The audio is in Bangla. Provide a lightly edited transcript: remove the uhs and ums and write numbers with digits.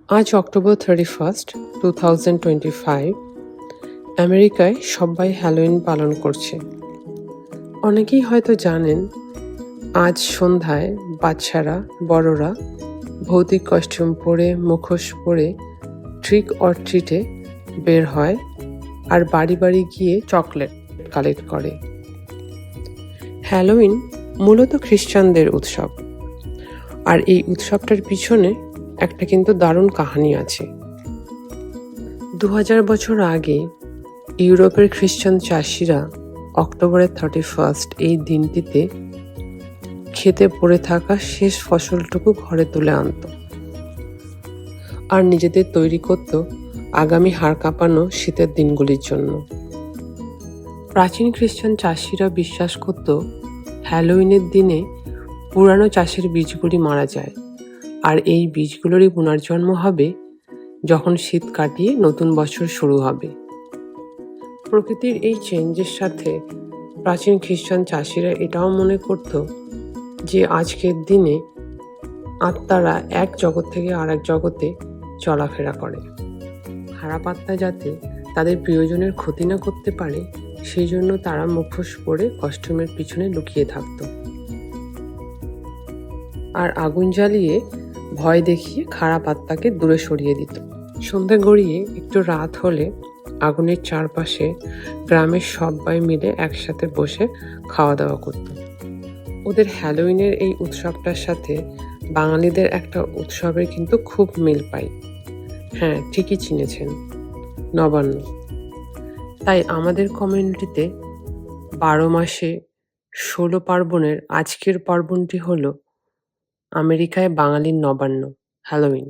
আজ অক্টোবর 31st 2025 আমেরিকায় সবাই হ্যালোইন পালন করছে। অনেকেই হয়তো জানেন আজ সন্ধ্যায় বাচ্চারা বড়রা ভৌতিক কস্টিউম পরে মুখোশ পরে ট্রিক অর ট্রিটে বের হয় আর বাড়ি বাড়ি গিয়ে চকলেট কালেক্ট করে। হ্যালোইন মূলত খ্রিস্টানদের উৎসব, আর এই উৎসবটার পিছনে একটা কিন্তু দারুণ কাহিনী আছে। 2000 বছর আগে ইউরোপের খ্রিস্টান চাষিরা অক্টোবরের 31st এই দিনটিতে খেতে পড়ে থাকা শেষ ফসলটুকু ঘরে তুলে আনত আর নিজেদের তৈরি করত আগামী হাড় কাঁপানো শীতের দিনগুলির জন্য। প্রাচীন খ্রিস্টান চাষিরা বিশ্বাস করত হ্যালোইনের দিনে পুরানো চাষের বীজগুলি মারা যায়, আর এই বীজগুলোরই পুনর্জন্ম হবে যখন শীত কাটিয়ে নতুন বছর শুরু হবে। প্রকৃতির এই চেঞ্জের সাথে প্রাচীন খ্রিস্টান চাষিরা এটাও মনে করত যে আজকের দিনে আত্মারা এক জগৎ থেকে আরেক জগতে চলাফেরা করে। খারাপ আত্মা যাতে তাদের প্রিয়জনের ক্ষতি না করতে পারে সেই জন্য তারা মুখোশ পরে কস্টিউমের পিছনে লুকিয়ে থাকত আর আগুন জ্বালিয়ে ভয় দেখিয়ে খারাপ আত্মাকে দূরে সরিয়ে দিত। সন্ধ্যা গড়িয়ে একটু রাত হলে আগুনের চারপাশে গ্রামের সবাই মিলে একসাথে বসে খাওয়া দাওয়া করত। ওদের হ্যালোইনের এই উৎসবটার সাথে বাঙালিদের একটা উৎসবের কিন্তু খুব মিল পাই। হ্যাঁ, ঠিকই চিনেছেন, নবান্ন। তাই আমাদের কমিউনিটিতে 12 মাসে 16 পার্বণের আজকের পার্বণটি হলো আমেরিকায় বাঙালির নবান্ন, হ্যালোইন।